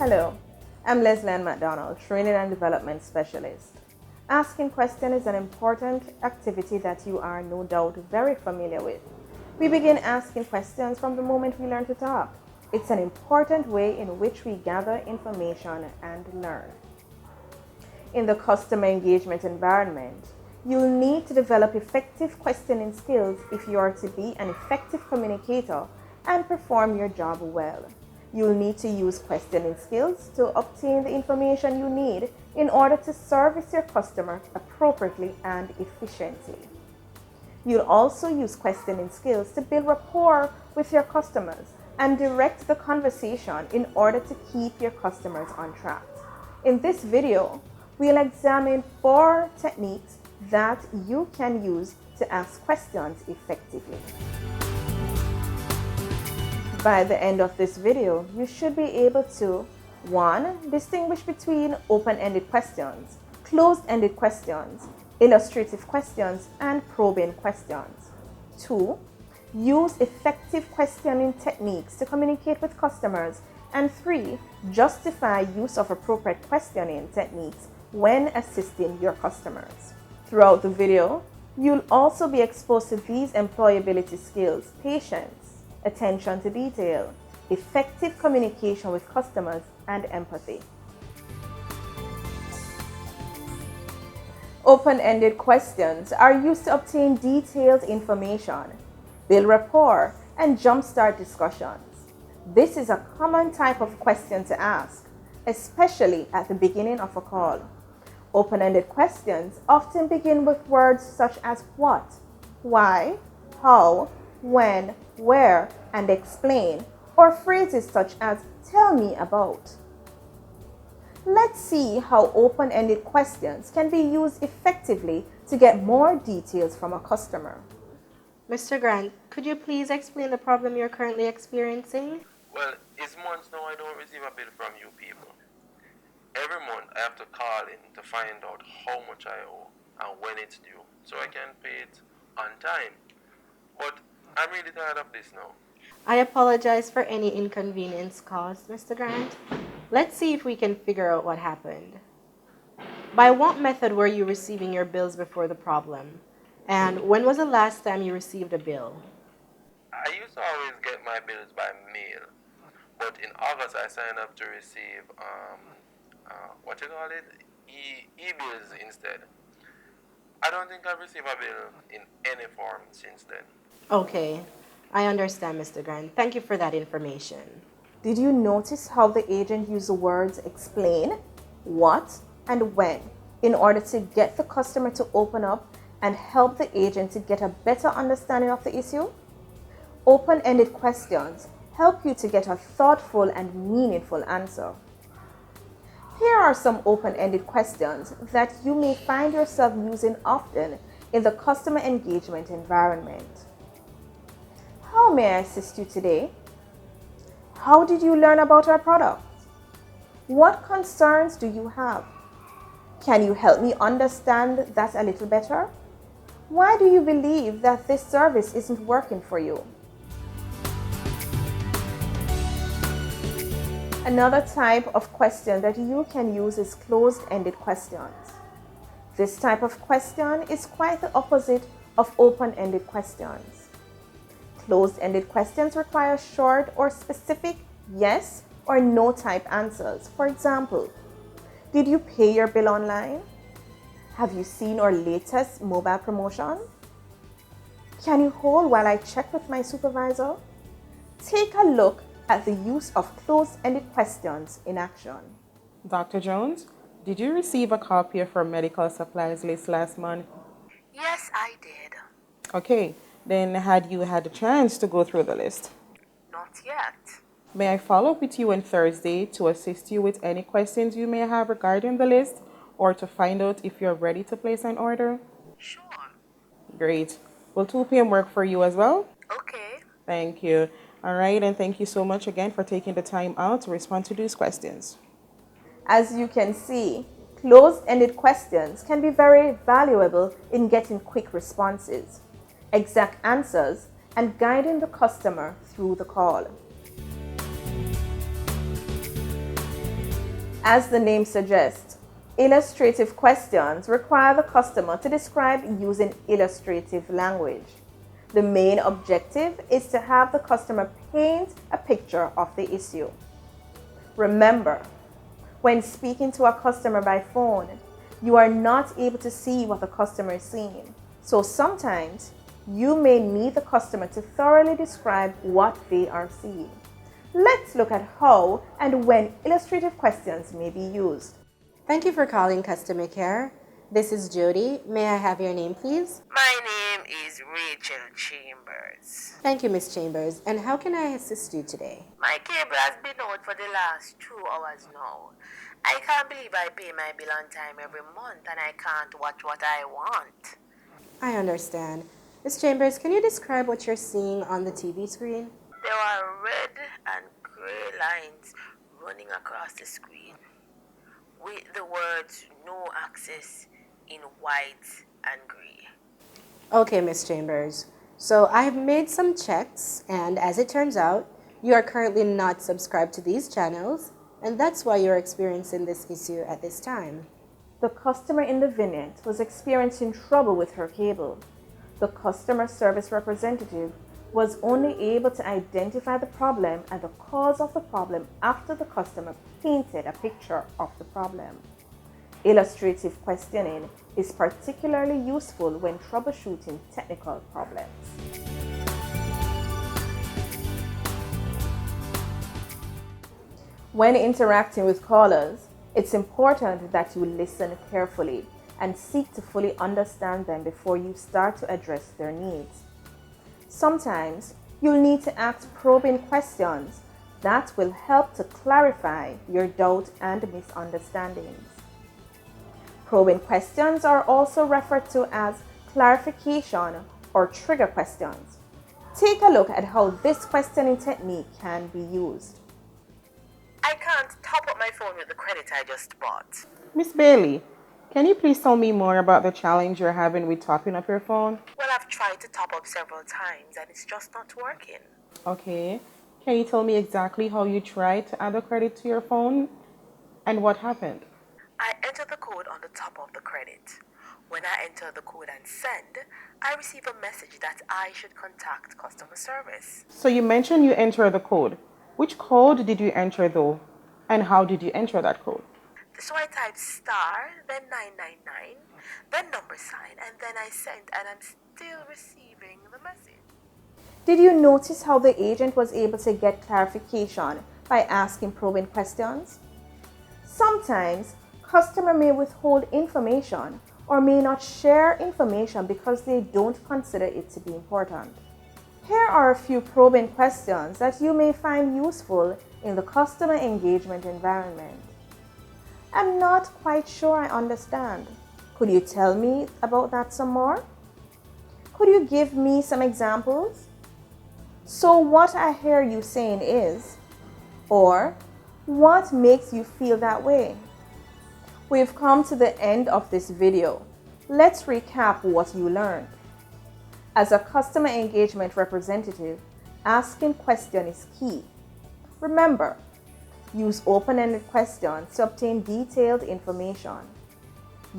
Hello, I'm Leslie McDonald, Training and Development Specialist. Asking questions is an important activity that you are no doubt very familiar with. We begin asking questions from the moment we learn to talk. It's an important way in which we gather information and learn. In the customer engagement environment, you'll need to develop effective questioning skills if you are to be an effective communicator and perform your job well. You'll need to use questioning skills to obtain the information you need in order to service your customer appropriately and efficiently. You'll also use questioning skills to build rapport with your customers and direct the conversation in order to keep your customers on track. In this video, we'll examine 4 techniques that you can use to ask questions effectively. By the end of this video, you should be able to 1. Distinguish between open-ended questions, closed-ended questions, illustrative questions, and probing questions. 2. Use effective questioning techniques to communicate with customers. And 3. Justify use of appropriate questioning techniques when assisting your customers. Throughout the video, you'll also be exposed to these employability skills: patience, attention to detail, effective communication with customers, and empathy. Open-ended questions are used to obtain detailed information, build rapport, and jumpstart discussions. This is a common type of question to ask, especially at the beginning of a call. Open-ended questions often begin with words such as what, why, how, when, where, and explain, or phrases such as tell me about. Let's see how open-ended questions can be used effectively to get more details from a customer. Mr. Grant, could you please explain the problem you're currently experiencing? Well, it's months now I don't receive a bill from you people. Every month I have to call in to find out how much I owe and when it's due so I can pay it on time. But I'm really tired of this now. I apologize for any inconvenience caused, Mr. Grant. Let's see if we can figure out what happened. By what method were you receiving your bills before the problem? And when was the last time you received a bill? I used to always get my bills by mail, but in August I signed up to receive e-bills instead. I don't think I've received a bill in any form since then. Okay, I understand, Mr. Grant. Thank you for that information. Did you notice how the agent used the words explain, what, and when in order to get the customer to open up and help the agent to get a better understanding of the issue? Open-ended questions help you to get a thoughtful and meaningful answer. Here are some open-ended questions that you may find yourself using often in the customer engagement environment. How may I assist you today? How did you learn about our product? What concerns do you have? Can you help me understand that a little better? Why do you believe that this service isn't working for you? Another type of question that you can use is closed-ended questions. This type of question is quite the opposite of open-ended questions. Closed-ended questions require short or specific yes or no type answers. For example, did you pay your bill online? Have you seen our latest mobile promotion? Can you hold while I check with my supervisor? Take a look at the use of closed-ended questions in action. Dr. Jones, did you receive a copy of our medical supplies list last month? Yes, I did. Okay, then had you had a chance to go through the list? Not yet. May I follow up with you on Thursday to assist you with any questions you may have regarding the list or to find out if you're ready to place an order? Sure. Great. Will 2 p.m. work for you as well? Okay. Thank you. All right, and thank you so much again for taking the time out to respond to these questions. As you can see, closed-ended questions can be very valuable in getting quick responses, exact answers, and guiding the customer through the call. As the name suggests, illustrative questions require the customer to describe using illustrative language. The main objective is to have the customer paint a picture of the issue. Remember, when speaking to a customer by phone, you are not able to see what the customer is seeing. So sometimes you may need the customer to thoroughly describe what they are seeing. Let's look at how and when illustrative questions may be used. Thank you for calling customer care. This is Jody. May I have your name, please? My name is Rachel Chambers. Thank you, Miss Chambers. And how can I assist you today? My cable has been out for the last 2 hours now. I can't believe I pay my bill on time every month and I can't watch what I want. I understand. Miss Chambers, can you describe what you're seeing on the TV screen? There are red and gray lines running across the screen with the words no access in white and gray. Okay, Miss Chambers. So I have made some checks, and as it turns out, you are currently not subscribed to these channels, and that's why you're experiencing this issue at this time. The customer in the vignette was experiencing trouble with her cable. The customer service representative was only able to identify the problem and the cause of the problem after the customer painted a picture of the problem. Illustrative questioning is particularly useful when troubleshooting technical problems. When interacting with callers, it's important that you listen carefully and seek to fully understand them before you start to address their needs. Sometimes you'll need to ask probing questions that will help to clarify your doubt and misunderstandings. Probing questions are also referred to as clarification or trigger questions. Take a look at how this questioning technique can be used. I can't top up my phone with the credit I just bought. Miss Bailey, can you please tell me more about the challenge you're having with topping up your phone? Well, I've tried to top up several times and it's just not working. Okay. Can you tell me exactly how you tried to add a credit to your phone and what happened? I enter the code on the top of the credit. When I enter the code and send, I receive a message that I should contact customer service. So you mentioned you enter the code. Which code did you enter though? And how did you enter that code? So I type star, then 999, then number sign, and then I sent, and I'm still receiving the message. Did you notice how the agent was able to get clarification by asking probing questions? Sometimes, customer may withhold information or may not share information because they don't consider it to be important. Here are a few probing questions that you may find useful in the customer engagement environment. I'm not quite sure I understand. Could you tell me about that some more? Could you give me some examples? So what I hear you saying is, or what makes you feel that way? We've come to the end of this video. Let's recap what you learned. As a customer engagement representative, asking questions is key. Remember, use open-ended questions to obtain detailed information.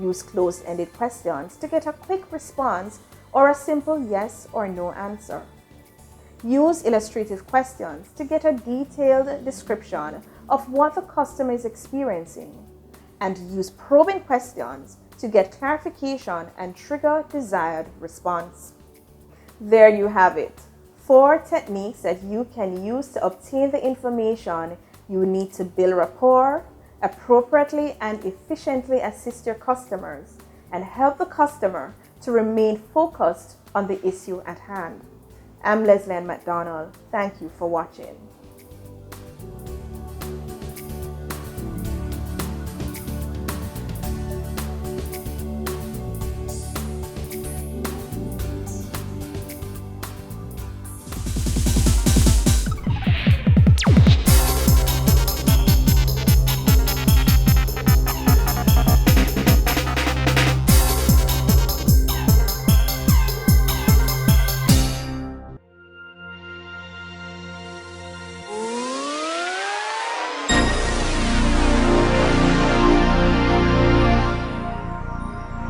Use closed-ended questions to get a quick response or a simple yes or no answer. Use illustrative questions to get a detailed description of what the customer is experiencing. And use probing questions to get clarification and trigger desired response. There you have it, 4 techniques that you can use to obtain the information you need to build rapport, appropriately and efficiently assist your customers, and help the customer to remain focused on the issue at hand. I'm Leslie Ann McDonald. Thank you for watching.